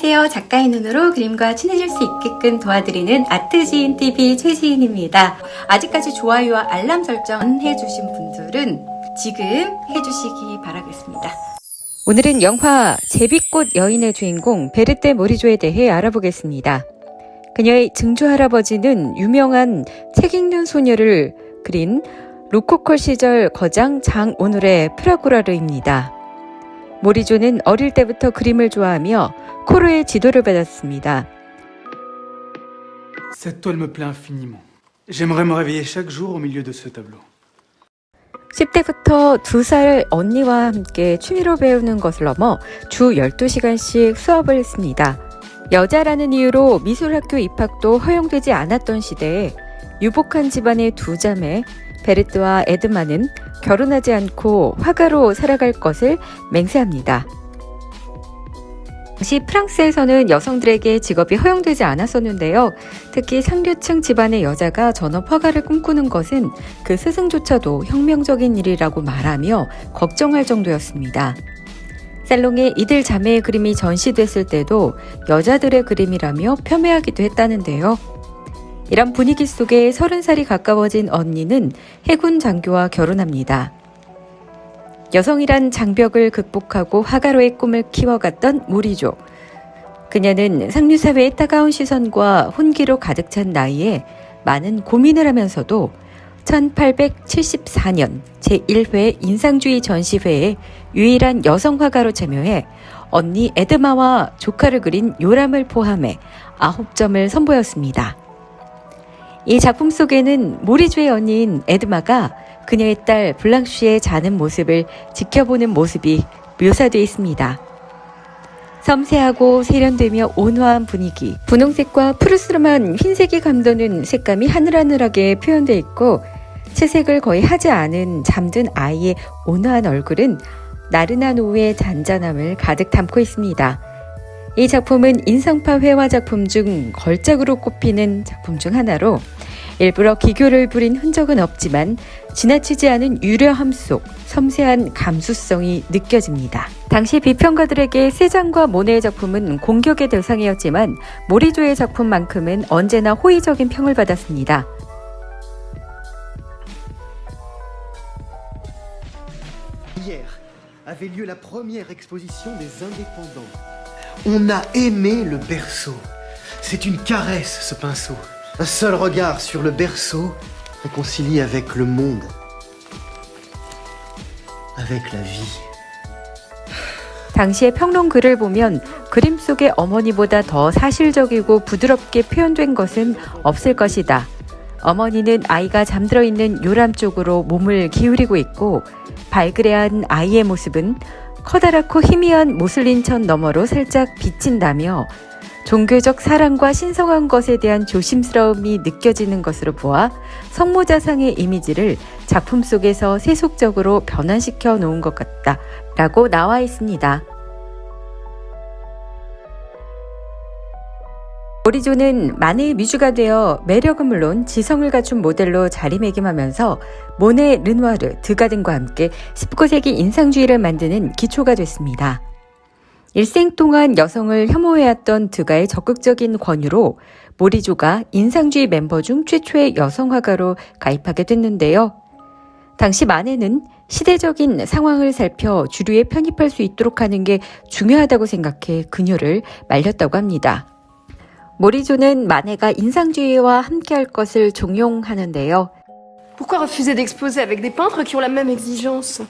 안녕하세요. 작가의 눈으로 그림과 친해질 수 있게끔 도와드리는 아트지인TV 최지인입니다. 아직까지 좋아요와 알람 설정 해주신 분들은 지금 해주시기 바라겠습니다. 오늘은 영화 제비꽃 여인의 주인공 베르테 모리조에 대해 알아보겠습니다. 그녀의 증조 할아버지는 유명한 책 읽는 소녀를 그린 로코코 시절 거장 장오늘의 프라고라르입니다. 모리조는 어릴 때부터 그림을 좋아하며 코르의 지도를 받았습니다. Cette toile me plaît infiniment. J'aimerais me réveiller chaque jour au milieu de ce tableau. 10대부터 2살 언니와 함께 취미로 배우는 것을 넘어 주 12시간씩 수업을 했습니다. 여자라는 이유로 미술학교 입학도 허용되지 않았던 시대에 유복한 집안의 두 자매 베르트와 에드마는 결혼하지 않고 화가로 살아갈 것을 맹세합니다. 당시 프랑스에서는 여성들에게 직업이 허용되지 않았었는데요. 특히 상류층 집안의 여자가 전업 화가를 꿈꾸는 것은 그 스승조차도 혁명적인 일이라고 말하며 걱정할 정도였습니다. 살롱에 이들 자매의 그림이 전시됐을 때도 여자들의 그림이라며 폄훼하기도 했다는데요. 이런 분위기 속에 30살이 가까워진 언니는 해군 장교와 결혼합니다. 여성이란 장벽을 극복하고 화가로의 꿈을 키워갔던 모리조. 그녀는 상류사회의 따가운 시선과 혼기로 가득 찬 나이에 많은 고민을 하면서도 1874년 제1회 인상주의 전시회에 유일한 여성 화가로 참여해 언니 에드마와 조카를 그린 요람을 포함해 9점을 선보였습니다. 이 작품 속에는 모리조의 언니인 에드마가 그녀의 딸 블랑쉬의 자는 모습을 지켜보는 모습이 묘사되어 있습니다. 섬세하고 세련되며 온화한 분위기, 분홍색과 푸르스름한 흰색이 감도는 색감이 하늘하늘하게 표현되어 있고 채색을 거의 하지 않은 잠든 아이의 온화한 얼굴은 나른한 오후의 잔잔함을 가득 담고 있습니다. 이 작품은 인상파 회화 작품 중 걸작으로 꼽히는 작품 중 하나로 일부러 기교를 부린 흔적은 없지만 지나치지 않은 유려함 속 섬세한 감수성이 느껴집니다. 당시 비평가들에게 세잔과 모네의 작품은 공격의 대상이었지만 모리조의 작품만큼은 언제나 호의적인 평을 받았습니다. Hier avait lieu la première exposition des indépendants. On a aimé le berceau. C'est une caresse, ce pinceau. Un seul regard sur le berceau réconcilie avec le monde, avec la vie. 당시의 평론 글을 보면 그림 속의 어머니보다 더 사실적이고 부드럽게 표현된 것은 없을 것이다. 어머니는 아이가 잠들어 있는 요람 쪽으로 몸을 기울이고 있고 발그레한 아이의 모습은 커다랗고 희미한 모슬린 천 너머로 살짝 비친다며 종교적 사랑과 신성한 것에 대한 조심스러움이 느껴지는 것으로 보아 성모자상의 이미지를 작품 속에서 세속적으로 변환시켜 놓은 것 같다 라고 나와 있습니다. 모리조는 마네의 뮤즈가 되어 매력은 물론 지성을 갖춘 모델로 자리매김하면서 모네, 르누아르, 드가 등과 함께 19세기 인상주의를 만드는 기초가 됐습니다. 일생 동안 여성을 혐오해왔던 드가의 적극적인 권유로 모리조가 인상주의 멤버 중 최초의 여성 화가로 가입하게 됐는데요. 당시 마네는 시대적인 상황을 살펴 주류에 편입할 수 있도록 하는 게 중요하다고 생각해 그녀를 말렸다고 합니다. 모리조는 마네가 인상주의와 함께할 것을 종용하는데요. Pourquoi refuser d'exposer avec des peintres qui ont la même exigence?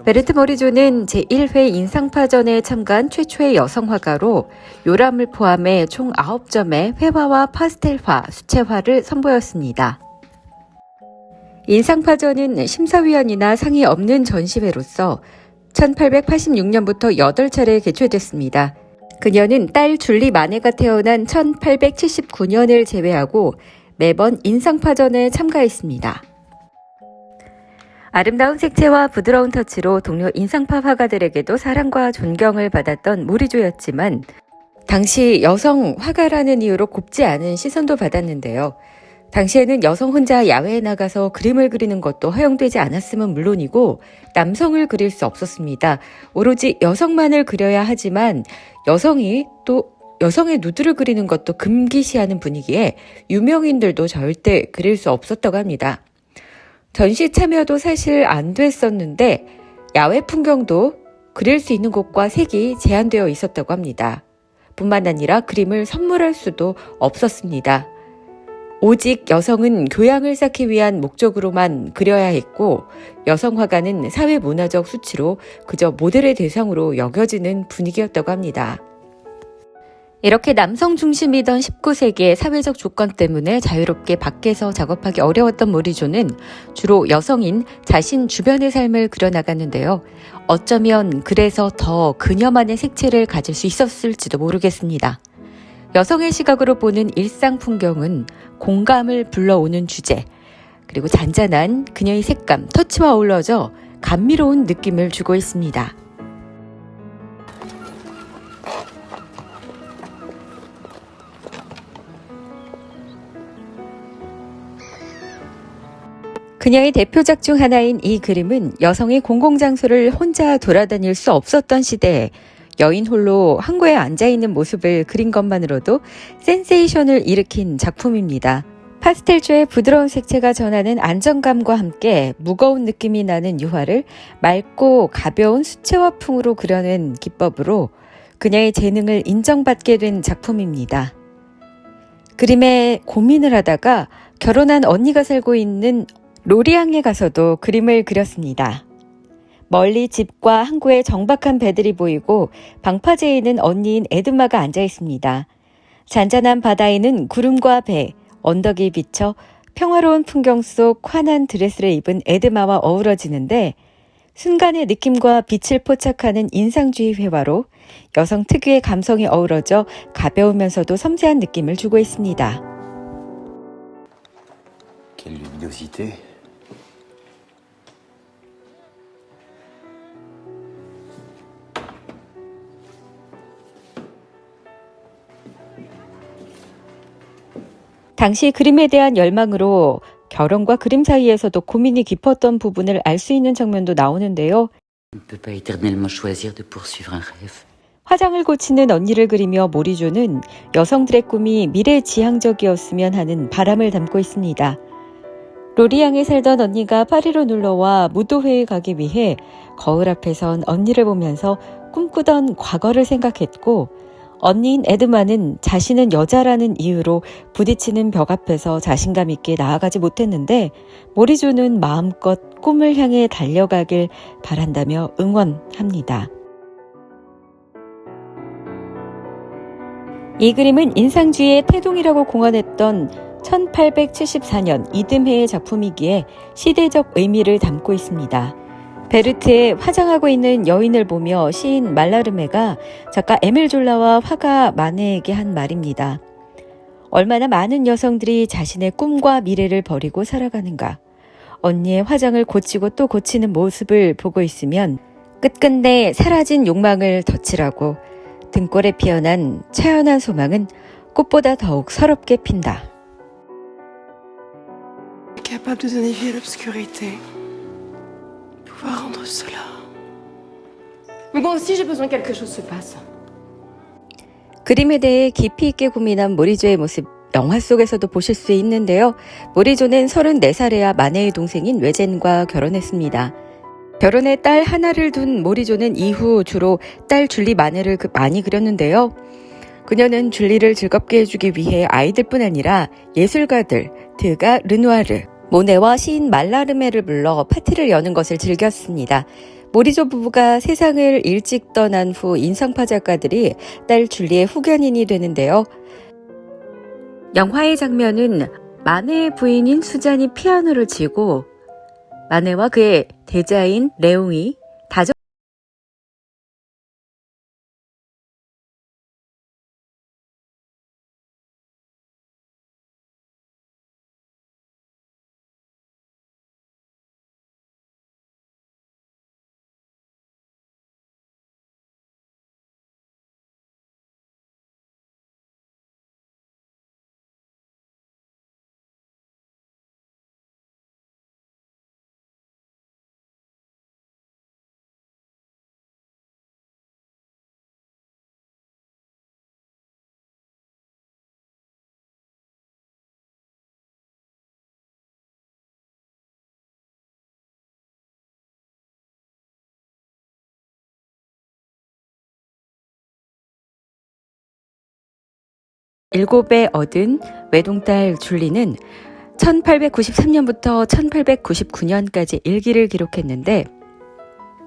베르트 모리조는 제1회 인상파전에 참가한 최초의 여성 화가로 요람을 포함해 총 9점의 회화와 파스텔화, 수채화를 선보였습니다. 인상파전은 심사위원이나 상이 없는 전시회로서 1886년부터 8차례 개최됐습니다. 그녀는 딸 줄리 마네가 태어난 1879년을 제외하고 매번 인상파전에 참가했습니다. 아름다운 색채와 부드러운 터치로 동료 인상파 화가들에게도 사랑과 존경을 받았던 모리조였지만 당시 여성 화가라는 이유로 곱지 않은 시선도 받았는데요. 당시에는 여성 혼자 야외에 나가서 그림을 그리는 것도 허용되지 않았음은 물론이고 남성을 그릴 수 없었습니다. 오로지 여성만을 그려야 하지만 여성이 또 여성의 누드를 그리는 것도 금기시하는 분위기에 유명인들도 절대 그릴 수 없었다고 합니다. 전시 참여도 사실 안 됐었는데 야외 풍경도 그릴 수 있는 곳과 색이 제한되어 있었다고 합니다. 뿐만 아니라 그림을 선물할 수도 없었습니다. 오직 여성은 교양을 쌓기 위한 목적으로만 그려야 했고 여성 화가는 사회문화적 수치로 그저 모델의 대상으로 여겨지는 분위기였다고 합니다. 이렇게 남성 중심이던 19세기의 사회적 조건 때문에 자유롭게 밖에서 작업하기 어려웠던 모리조는 주로 여성인 자신 주변의 삶을 그려나갔는데요. 어쩌면 그래서 더 그녀만의 색채를 가질 수 있었을지도 모르겠습니다. 여성의 시각으로 보는 일상 풍경은 공감을 불러오는 주제, 그리고 잔잔한 그녀의 색감, 터치와 어우러져 감미로운 느낌을 주고 있습니다. 그녀의 대표작 중 하나인 이 그림은 여성이 공공장소를 혼자 돌아다닐 수 없었던 시대에 여인 홀로 항구에 앉아있는 모습을 그린 것만으로도 센세이션을 일으킨 작품입니다. 파스텔조의 부드러운 색채가 전하는 안정감과 함께 무거운 느낌이 나는 유화를 맑고 가벼운 수채화풍으로 그려낸 기법으로 그녀의 재능을 인정받게 된 작품입니다. 그림에 고민을 하다가 결혼한 언니가 살고 있는 로리앙에 가서도 그림을 그렸습니다. 멀리 집과 항구에 정박한 배들이 보이고 방파제에 있는 언니인 에드마가 앉아 있습니다. 잔잔한 바다에는 구름과 배, 언덕이 비쳐 평화로운 풍경 속 환한 드레스를 입은 에드마와 어우러지는데 순간의 느낌과 빛을 포착하는 인상주의 회화로 여성 특유의 감성이 어우러져 가벼우면서도 섬세한 느낌을 주고 있습니다. Quelle luminosité. 당시 그림에 대한 열망으로 결혼과 그림 사이에서도 고민이 깊었던 부분을 알 수 있는 장면도 나오는데요. On ne peut pas éternellement choisir de poursuivre un rêve. 화장을 고치는 언니를 그리며 모리조는 여성들의 꿈이 미래지향적이었으면 하는 바람을 담고 있습니다. 로리앙에 살던 언니가 파리로 놀러와 무도회에 가기 위해 거울 앞에 선 언니를 보면서 꿈꾸던 과거를 생각했고 언니인 에드마는 자신은 여자라는 이유로 부딪히는 벽 앞에서 자신감 있게 나아가지 못했는데 모리조는 마음껏 꿈을 향해 달려가길 바란다며 응원합니다. 이 그림은 인상주의의 태동이라고 공언했던 1874년 이듬해의 작품이기에 시대적 의미를 담고 있습니다. 베르트의 화장하고 있는 여인을 보며 시인 말라르메가 작가 에밀 졸라와 화가 마네에게 한 말입니다. 얼마나 많은 여성들이 자신의 꿈과 미래를 버리고 살아가는가. 언니의 화장을 고치고 또 고치는 모습을 보고 있으면 끝끝내 사라진 욕망을 덧칠하고 등골에 피어난 차연한 소망은 꽃보다 더욱 서럽게 핀다. Capable de donner vie à l'obscurité. Pouvoir rendre cela. Mais moi aussi j'ai besoin que quelque chose se passe. 그림에 대해 깊이 있게 고민한 모리조의 모습 영화 속에서도 보실 수 있는데요. 모리조는 34살에야 마네의 동생인 외젠과 결혼했습니다. 결혼에 딸 하나를 둔 모리조는 이후 주로 딸 줄리 마네를 많이 그렸는데요. 그녀는 줄리를 즐겁게 해주기 위해 아이들뿐 아니라 예술가들, 드가, 르누아르, 모네와 시인 말라르메를 불러 파티를 여는 것을 즐겼습니다. 모리조 부부가 세상을 일찍 떠난 후 인상파 작가들이 딸 줄리의 후견인이 되는데요. 영화의 장면은 마네의 부인인 수잔이 피아노를 치고 마네와 그의 대자인 레옹이 7배 얻은 외동딸 줄리는 1893년부터 1899년까지 일기를 기록했는데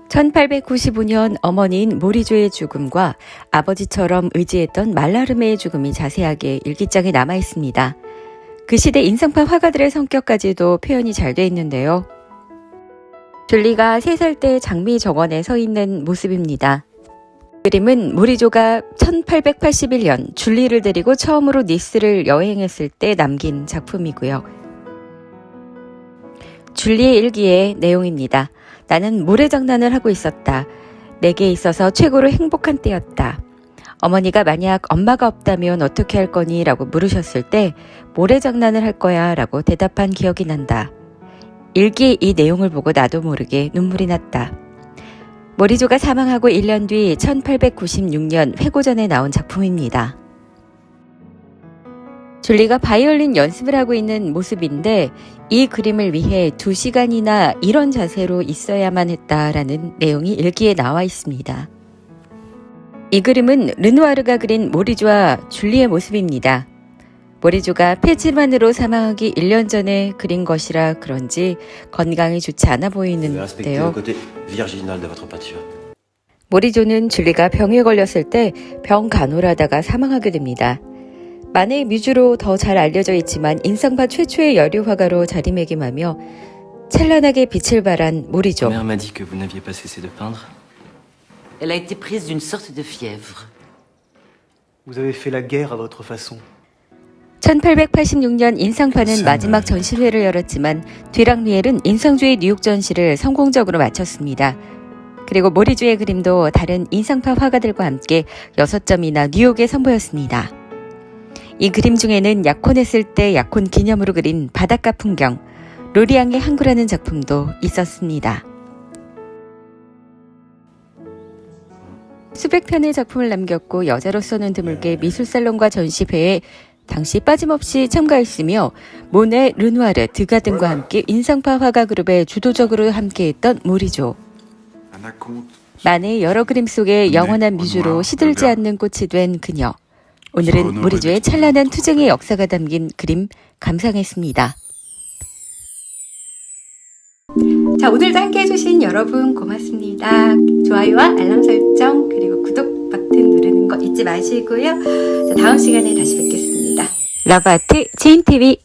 1895년 어머니인 모리조의 죽음과 아버지처럼 의지했던 말라르메의 죽음이 자세하게 일기장에 남아 있습니다. 그 시대 인상파 화가들의 성격까지도 표현이 잘 돼 있는데요. 줄리가 3살 때 장미 정원에 서 있는 모습입니다. 그림은 모리조가 1881년 줄리를 데리고 처음으로 니스를 여행했을 때 남긴 작품이고요. 줄리의 일기의 내용입니다. 나는 모래장난을 하고 있었다. 내게 있어서 최고로 행복한 때였다. 어머니가 만약 엄마가 없다면 어떻게 할 거니? 라고 물으셨을 때 모래장난을 할 거야 라고 대답한 기억이 난다. 일기의 이 내용을 보고 나도 모르게 눈물이 났다. 모리조가 사망하고 1년 뒤 1896년 회고전에 나온 작품입니다. 줄리가 바이올린 연습을 하고 있는 모습인데 이 그림을 위해 2시간이나 이런 자세로 있어야만 했다라는 내용이 일기에 나와 있습니다. 이 그림은 르누아르가 그린 모리조와 줄리의 모습입니다. 모리조가 폐질환으로 사망하기 1년 전에 그린 것이라 그런지 건강이 좋지 않아 보이는데요. 모리조는 줄리가 병에 걸렸을 때 병 간호를 하다가 사망하게 됩니다. 만해의 뮤즈로 더 잘 알려져 있지만 인상파 최초의 여류 화가로 자리매김하며 찬란하게 빛을 발한 모리조. Mère m'a dit que vous n'aviez pas cessé de peindre. Elle a été prise d'une sorte de fièvre. Vous avez fait la guerre à votre façon. 1886년 인상파는 마지막 전시회를 열었지만 뒤랑리엘은 인상주의 뉴욕 전시를 성공적으로 마쳤습니다. 그리고 모리조의 그림도 다른 인상파 화가들과 함께 6점이나 뉴욕에 선보였습니다. 이 그림 중에는 약혼했을 때 약혼 기념으로 그린 바닷가 풍경, 로리앙의 항구라는 작품도 있었습니다. 수백 편의 작품을 남겼고 여자로서는 드물게 미술살롱과 전시회에 당시 빠짐없이 참가했으며 모네, 르누아르, 드가 등과 함께 인상파 화가 그룹에 주도적으로 함께했던 모리조. 만해의 여러 그림 속에 영원한 뮤즈로 시들지 않는 꽃이 된 그녀. 오늘은 모리조의 찬란한 투쟁의 역사가 담긴 그림 감상했습니다. 자, 오늘도 함께 해주신 여러분 고맙습니다. 좋아요와 알람 설정 그리고 구독 버튼 누르는 거 잊지 마시고요. 자, 다음 시간에 다시 뵙겠습니다. 러브아트 제임TV